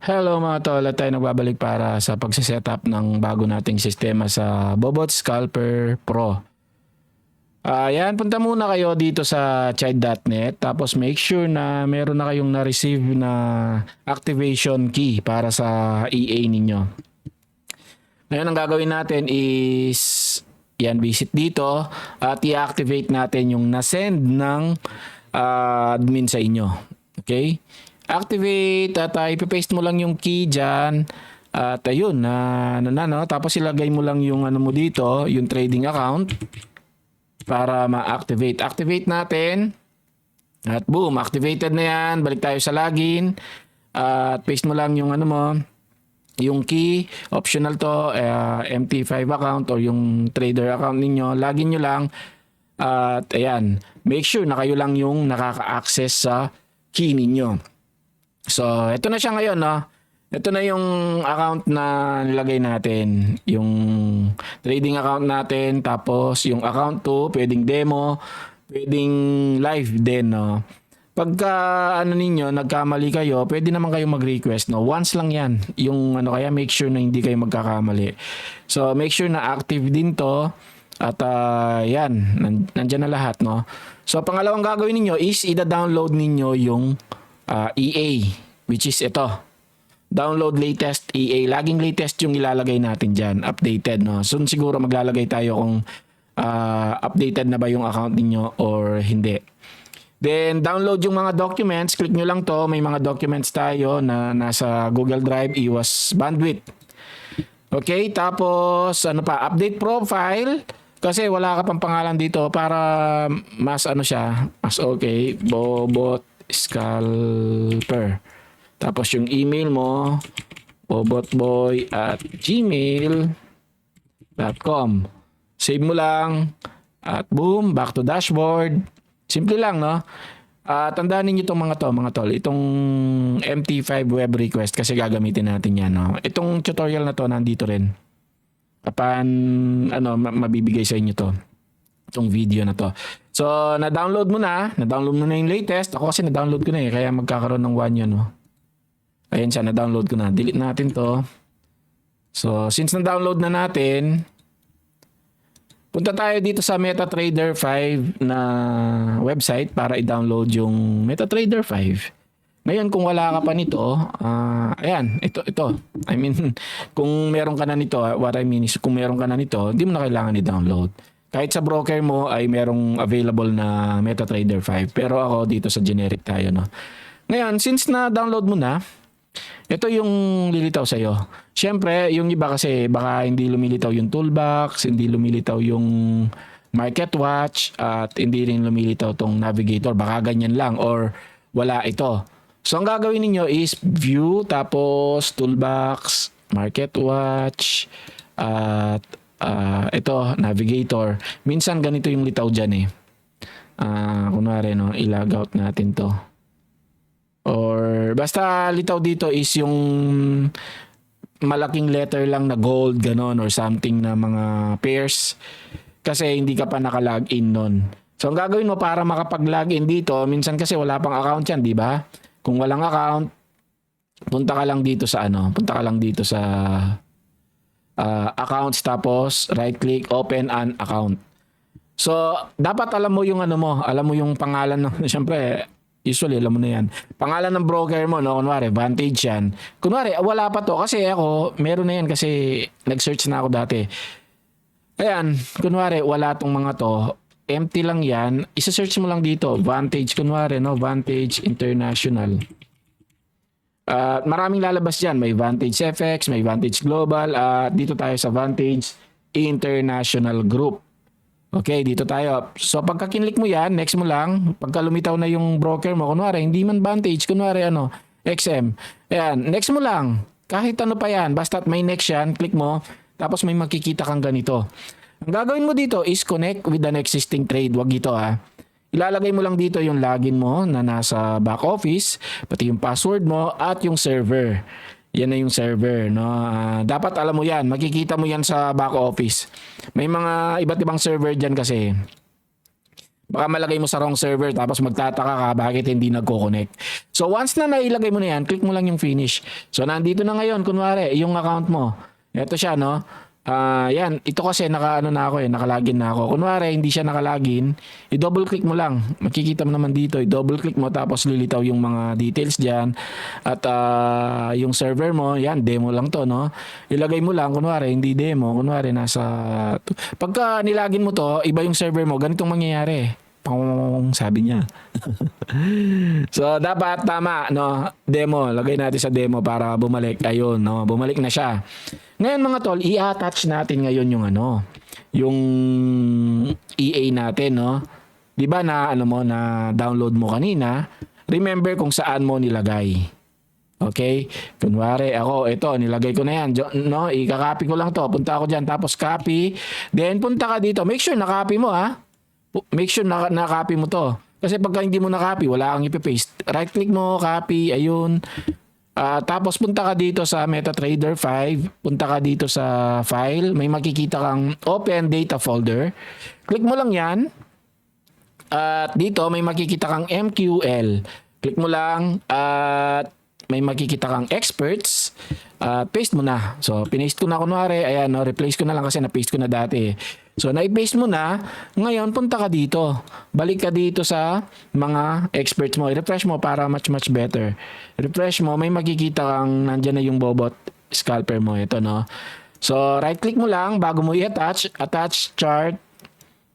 Hello mga tol, at tayo nagbabalik para sa pagsisetup ng bago nating sistema sa Bobot Scalper Pro. Ayan, punta muna kayo dito sa chide.net tapos make sure na meron na kayong na-receive na activation key para sa EA ninyo. Ngayon ang gagawin natin is visit dito at i-activate natin yung na-send ng admin sa inyo. Okay? Activate at ipapaste mo lang yung key dyan at ayun tapos ilagay mo lang yung mo dito, yung trading account para ma-activate. Activate natin at boom, activated na yan. Balik tayo sa login at paste mo lang yung yung key. Optional to, MT5 account or yung trader account ninyo. Login nyo lang at ayan, make sure na kayo lang yung nakaka-access sa key ninyo. So, ito na siya ngayon, no? Ito na yung account na nilagay natin. Yung trading account natin, tapos yung account 2, pwedeng demo, pwedeng live din, no? Pagka ninyo, nagkamali kayo, pwede naman kayo mag-request, no? Once lang yan. Yung kaya make sure na hindi kayo magkakamali. So, make sure na active din to. At yan, nandyan na lahat, no? So, pangalawang gagawin niyo is ida-download ninyo yung EA, which is ito. Download latest EA. Laging latest yung ilalagay natin dyan. Updated, no? Soon siguro maglalagay tayo kung updated na ba yung account niyo or hindi. Then, download yung mga documents. Click nyo lang to. May mga documents tayo na nasa Google Drive, iwas bandwidth. Okay, tapos update profile. Kasi wala ka pang pangalan dito para mas siya, mas okay. Bobot Scalper. Tapos yung email mo, bobotboy@gmail.com. Save mo lang at boom, back to dashboard. Simple lang, no? Tandaan niyo itong mga tol. Itong MT5 web request kasi gagamitin natin yan, no? Itong tutorial na to nandito rin. Kapan mabibigay sa inyo to. Itong video na to. So, na-download mo na yung latest. Ako kasi na-download ko na kaya magkakaroon ng 1 yun, no? Ayan siya, na-download ko na. Delete natin to. So, since na-download na natin, punta tayo dito sa MetaTrader 5 na website para i-download yung MetaTrader 5. Ngayon, kung wala ka pa nito, ayan, ito. I mean, kung meron ka na nito, what I mean is kung meron ka na nito, hindi mo na kailangan i-download. Kahit sa broker mo ay merong available na MetaTrader 5. Pero ako dito sa generic tayo, no? Ngayon, since na-download mo na, ito yung lilitaw sa'yo. Siyempre, yung iba kasi baka hindi lumilitaw yung toolbox, hindi lumilitaw yung market watch, at hindi rin lumilitaw tong navigator. Baka ganyan lang or wala ito. So, ang gagawin niyo is view, tapos toolbox, market watch, at ito, navigator. Minsan ganito yung litaw dyan kunwari, no, i-log out natin to. Or basta litaw dito is yung malaking letter lang na gold, ganon, or something na mga pairs. Kasi hindi ka pa naka-login nun. So, ang gagawin mo para makapag-login dito, minsan kasi wala pang account yan, di ba? Kung walang account, punta ka lang dito sa accounts, tapos right click, open an account. So, dapat alam mo yung alam mo yung pangalan ng, siyempre, usually alam mo na yan. Pangalan ng broker mo, no? Kunwari, Vantage yan. Kunwari, wala pa to kasi ako, meron na yan kasi nag-search na ako dati. Ayan, kunwari, wala tong mga to. Empty lang yan. Isa-search mo lang dito, Vantage, kunwari, no? Vantage International. Maraming lalabas dyan. May Vantage FX, may Vantage Global. Dito tayo sa Vantage International Group. Okay, dito tayo. So, pagka kinlik mo yan, next mo lang. Pagka lumitaw na yung broker mo, kunwari, hindi man Vantage, kunwari, XM. Ayan, next mo lang. Kahit ano pa yan, basta may next yan, click mo, tapos may makikita kang ganito. Ang gagawin mo dito is connect with an existing trade. Wag ito, Ilalagay mo lang dito yung login mo na nasa back office, pati yung password mo, at yung server. Yan na yung server, no? Dapat alam mo yan. Makikita mo yan sa back office. May mga iba't ibang server dyan kasi. Baka malagay mo sa wrong server tapos magtataka ka bakit hindi nagko-connect. So once na nailagay mo na yan, click mo lang yung finish. So nandito na ngayon, kunwari, yung account mo. Ito siya, no? Yan, ito kasi naka nakalagin na ako. Kunwari hindi siya nakalagin, i-double click mo lang. Makikita mo naman dito, i-double click mo tapos lilitaw yung mga details diyan at yung server mo, yan demo lang to, no. Ilagay mo lang kunwari hindi demo, kunwari nasa pagka nilagin mo to, iba yung server mo, ganitong mangyayari. Pang sabi niya. So dapat tama, no, demo, lagay natin sa demo para bumalik. Ayun, no, bumalik na siya. Ngayon mga tol, i-attach natin ngayon yung yung EA natin, no. 'Di ba na na download mo kanina? Remember kung saan mo nilagay. Okay? Kunwari ako, ito nilagay ko na yan, no? I-copy ko lang 'to. Punta ako diyan tapos copy. Then punta ka dito. Make sure na-copy mo, ha. Make sure na-copy mo 'to. Kasi pagka hindi mo na-copy, wala kang ipe-paste. Right click mo, copy, ayun. Tapos punta ka dito sa MetaTrader 5, punta ka dito sa file, may makikita kang open data folder. Click mo lang 'yan. At dito may makikita kang MQL. Click mo lang at may makikita kang experts. Paste mo na. So pinaste ko na kunwari, ayan, no, replace ko na lang kasi na-paste ko na dati. So na-paste mo na, ngayon punta ka dito. Balik ka dito sa mga experts mo. I-refresh mo para much better. Refresh mo, may makikita kang nandiyan na yung Bobot scalper mo. Ito, no. So right click mo lang bago mo i-attach, attach chart.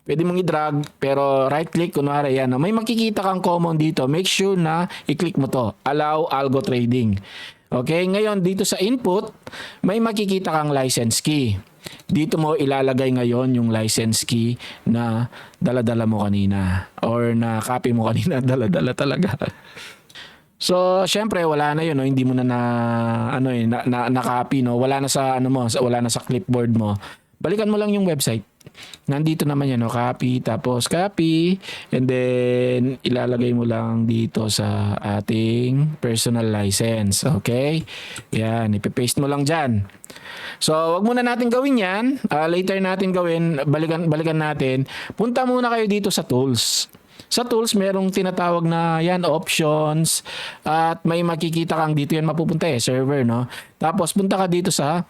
Pwede mong i-drag pero right click kunwari yan. No? May makikita kang common dito. Make sure na i-click mo to. Allow algo trading. Okay, ngayon dito sa input, may makikita kang license key. Dito mo ilalagay ngayon yung license key na dala-dala mo kanina or na copy mo kanina, dala-dala talaga. So, syempre wala na 'yun, no? Hindi mo na na-copy, no? Wala na sa wala na sa clipboard mo. Balikan mo lang yung website. Nandito naman yan, no? Copy, tapos copy, and then ilalagay mo lang dito sa ating personal license. Okay? Yan, ipipaste mo lang dyan. So, wag muna natin gawin yan. Later natin gawin, balikan natin. Punta muna kayo dito sa tools. Sa tools, merong tinatawag na yan, options, at may makikita kang dito yan mapupunta server, no? Tapos, punta ka dito sa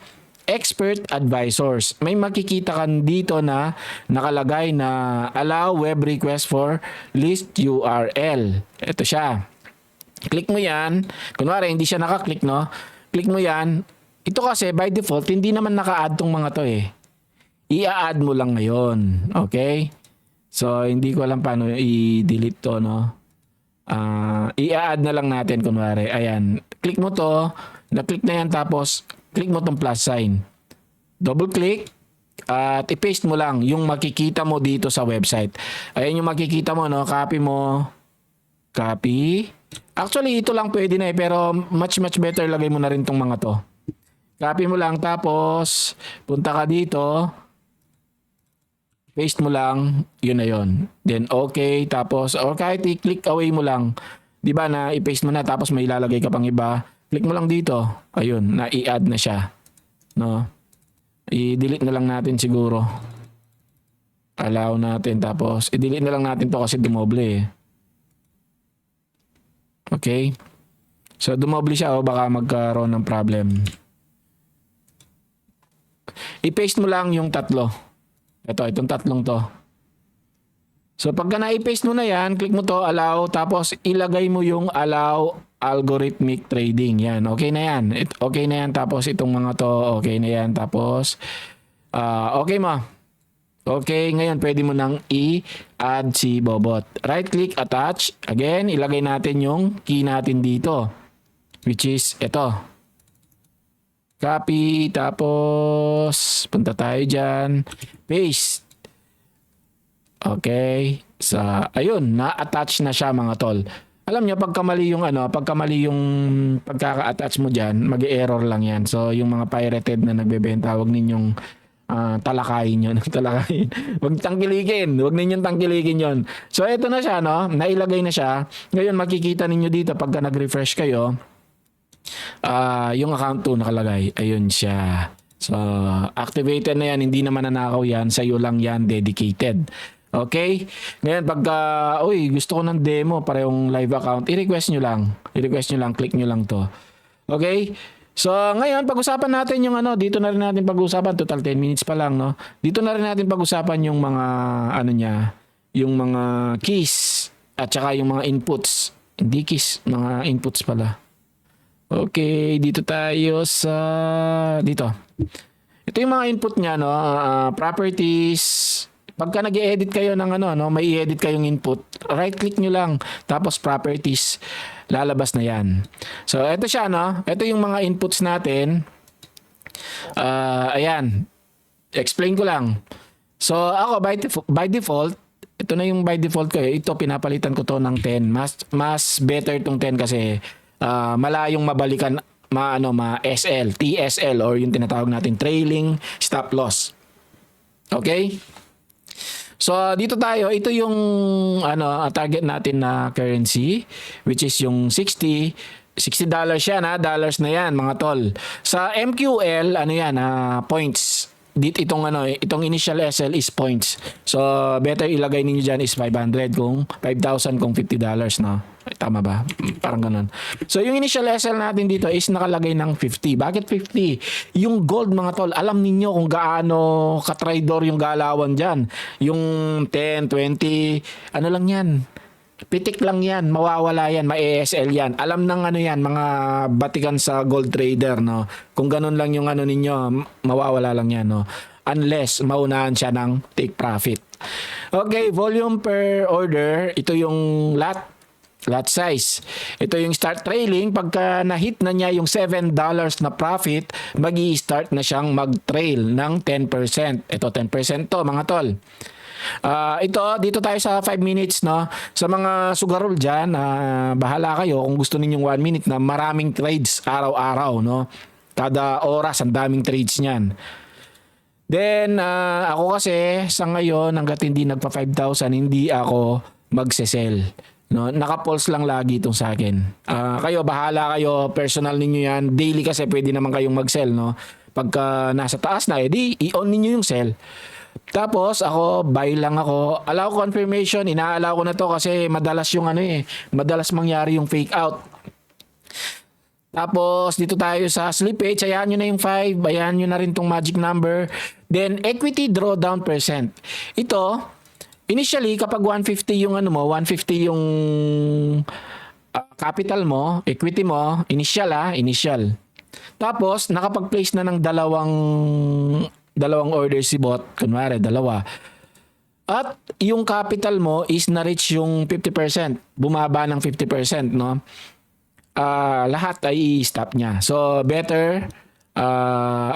expert advisors. May makikita ka dito na nakalagay na allow web request for list URL. Ito siya. Click mo yan. Kunwari, hindi siya nakaklik, no? Click mo yan. Ito kasi, by default, hindi naman naka-add tong mga to I-add mo lang ngayon. Okay? So, hindi ko alam paano i-delete to, no? I-add na lang natin, kunwari. Ayan. Click mo to. Na-click na yan, tapos click mo tong plus sign. Double click at i-paste mo lang yung makikita mo dito sa website. Ayan yung makikita mo, no? Copy mo. Copy. Actually, ito lang pwede na pero much better lagay mo na rin tong mga to. Copy mo lang tapos punta ka dito. Paste mo lang, yun na yun. Then okay, tapos or kahit i-click away mo lang. 'Di ba na i-paste mo na tapos may ilalagay ka pang iba. Click mo lang dito. Ayun, na-i-add na siya. No? I-delete na lang natin siguro. Allow natin. Tapos, i-delete na lang natin to kasi dumoble Okay? So, dumoble siya baka magkaroon ng problem. I-paste mo lang yung tatlo. Itong tatlong to. So, pagka na-i-paste mo na yan, click mo to, allow, tapos ilagay mo yung allow algorithmic trading. Yan, okay na yan. Okay na yan. Tapos itong mga to, okay na yan. Tapos, okay mo. Okay, ngayon pwede mo nang i-add si Bobot. Right click, attach. Again, ilagay natin yung key natin dito. Which is ito. Copy, tapos punta tayo dyan. Paste. Okay. Ayun, na-attach na siya mga tol. Alam niyo pagka mali yung pagkaka-attach mo diyan, mag-error lang 'yan. So yung mga pirated na nagbebenta, wag ninyong talakayin 'yon, talakayin. Wag ninyong tangkilikin 'yon. So ito na siya, no? Nailagay na siya. Ngayon makikita ninyo dito pagka nag-refresh kayo, yung account 2 nakalagay. Ayun siya. So activated na 'yan, hindi naman nanakaw 'yan, sa iyo lang 'yan dedicated. Okay? Ngayon, pagka, uy, gusto ko ng demo, parehong live account, i-request nyo lang. I-request nyo lang, click nyo lang to. Okay? So, ngayon, pag-usapan natin yung ano, dito na rin natin pag-usapan, total 10 minutes pa lang, no? Dito na rin natin pag-usapan yung mga, ano niya, yung mga keys, at saka yung mga inputs. Hindi keys, mga inputs pala. Okay, dito tayo sa, dito. Ito yung mga input niya, no? Properties. Pagka nag-edit kayo ng ano, no, may i-edit kayong input, right-click nyo lang, tapos properties, lalabas na yan. So, ito siya, no? Ito yung mga inputs natin. Ayan. Explain ko lang. So, ako, by default, ito na yung by default ko. Ito, pinapalitan ko to ng 10. Mas better tong 10 kasi malayong mabalikan SL, TSL, or yung tinatawag natin trailing stop loss. Okay? So dito tayo, ito yung target natin na currency, which is yung $60 yan, dollars na yan mga tol. Sa MQL, points. Itong initial SL is points. So better ilagay ninyo diyan is 500 kung 5,000 kung $50, no? Tama ba? Parang ganun. So yung initial SL natin dito is nakalagay ng 50. Bakit 50? Yung gold mga tol, alam niyo kung gaano ka-trader yung galawan diyan. Yung 10, 20, ano lang yan. Pitik lang yan, mawawala yan, ma-ESL yan. Alam ng mga batikan sa gold trader, no? Kung ganun lang yung ninyo, mawawala lang yan, no? Unless maunahan siya ng take profit. Okay, volume per order, ito yung lot size. Ito yung start trailing. Pagka na-hit na niya yung $7 na profit, magi-start na siyang mag-trail ng 10%. Ito 10% to mga tol. Ito, dito tayo sa 5 minutes, no? Sa mga sugarol dyan, bahala kayo kung gusto ninyong 1 minute na maraming trades araw-araw, no? Kada oras, ang daming trades niyan. Then, ako kasi, sa ngayon, hanggat hindi nagpa 5,000, hindi ako magsesell. No, naka-pulse lang lagi itong sa akin. Kayo, bahala kayo, personal ninyo yan. Daily kasi pwede naman kayong mag-sell, no? Pagka nasa taas na, edi i-on ninyo yung sell. Tapos ako, buy lang ako. Allow confirmation, inaalaw ko na to kasi madalas yung madalas mangyari yung fake out. Tapos dito tayo sa slippage, ayan nyo na yung 5, ayan nyo na rin tong magic number. Then equity drawdown percent. Ito, initially kapag 150 yung 150 yung capital mo, equity mo, initial. Tapos nakapag-place na ng dalawang order si bot, kunwari dalawa. At yung capital mo is na-reach yung 50%, bumaba ng 50%, no? Lahat ay i-stop niya. So better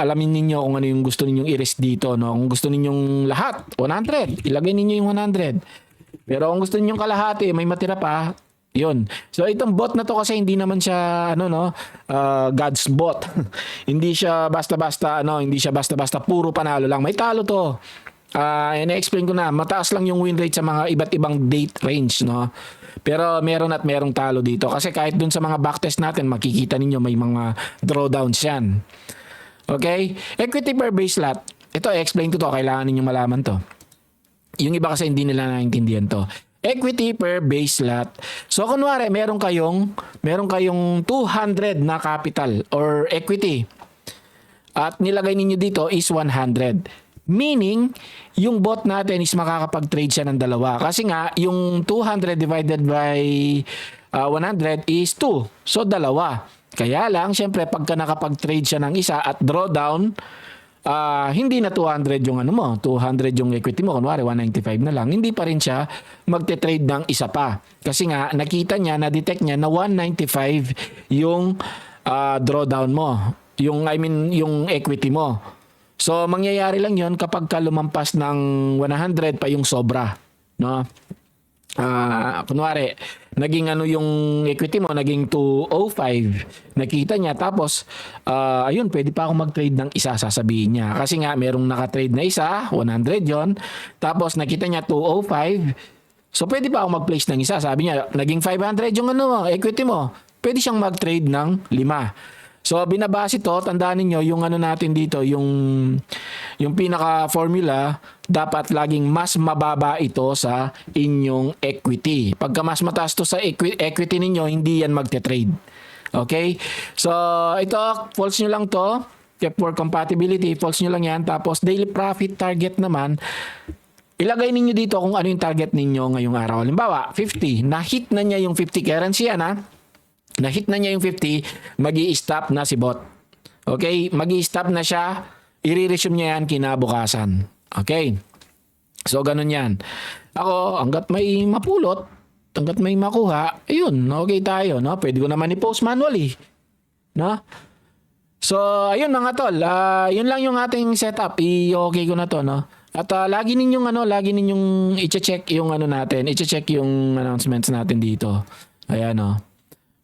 alamin ninyo kung ano yung gusto ninyong i-risk dito, no? Kung gusto ninyong lahat 100, ilagay ninyo yung 100. Pero kung gusto ninyong kalahati, may matira pa, yun. So itong bot na to kasi hindi naman siya God's bot. Hindi siya basta-basta puro panalo lang. May talo to. Ina-explain ko na, mataas lang yung win rate sa mga iba't ibang date range, no? Pero merong talo dito kasi kahit dun sa mga backtest natin makikita ninyo may mga drawdowns yan. Okay? Equity per base lot. Ito, i-explain ko to, kailangan ninyong malaman to. Yung iba kasi hindi nila naiintindihan to. Equity per base lot. So kunwari meron kayong 200 na capital or equity. At nilagay ninyo dito is 100. Meaning, yung bot natin is makakapag-trade siya ng dalawa. Kasi nga, yung 200 divided by 100 is 2. So, dalawa. Kaya lang, syempre, pagka nakapag-trade siya ng isa at drawdown, hindi na 200 yung 200 yung equity mo. Kunwari, 195 na lang. Hindi pa rin siya magte-trade ng isa pa. Kasi nga, nakita niya, na-detect niya na 195 yung drawdown mo. Yung equity mo. So, mangyayari lang yon kapag ka lumampas ng 100 pa yung sobra. No? Kunwari, naging yung equity mo, naging 205. Nakita niya, tapos, ayun, pwede pa ako mag-trade ng isa, sasabihin niya. Kasi nga, merong nakatrade na isa, 100 yon. Tapos, nakita niya 205. So, pwede pa ako mag-place ng isa. Sabi niya, naging 500 yung equity mo. Pwede siyang mag-trade ng 5. So binabase to, tandaan niyo yung ano natin dito, yung pinaka formula, dapat laging mas mababa ito sa inyong equity. Pagka mas mataas to sa equity ninyo, hindi yan magte-trade. Okay? So ito, false nyo lang to. Kept for compatibility, false nyo lang yan. Tapos daily profit target naman, ilagay ninyo dito kung ano yung target ninyo ngayong araw. Halimbawa, 50. Na-hit na niya yung 50 currency yan, ha? Na-hit na niya yung 50, magi-stop na si bot. Okay? Magi-stop na siya, i-resume niya yan kinabukasan. Okay? So, ganun yan. Ako, hanggat may mapulot, hanggat may makuha, ayun, okay tayo, no? Pwede ko naman i-post manually. No? So, ayun mga tol, yun lang yung ating setup. I-okay ko na to, no? At lagi ninyong i-check yung ano natin, i-check yung announcements natin dito. Ayan, no?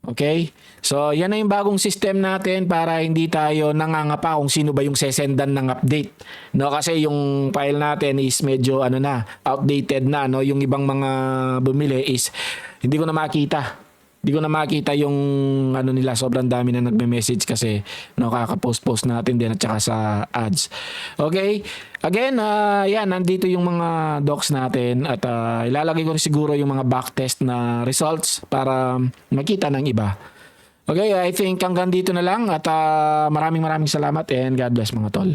Okay? So, yan na yung bagong system natin para hindi tayo nangangapa kung sino ba yung sesendan ng update. No, kasi yung file natin is medyo outdated na, no? Yung ibang mga bumili is hindi ko na makita. Hindi ko na makita yung nila, sobrang dami na nagme-message kasi kaka-post natin din at saka sa ads. Okay? Again, yan, nandito yung mga docs natin at ilalagay ko rin siguro yung mga backtest na results para makita ng iba. Okay, I think hanggang dito na lang at maraming salamat and God bless mga tol.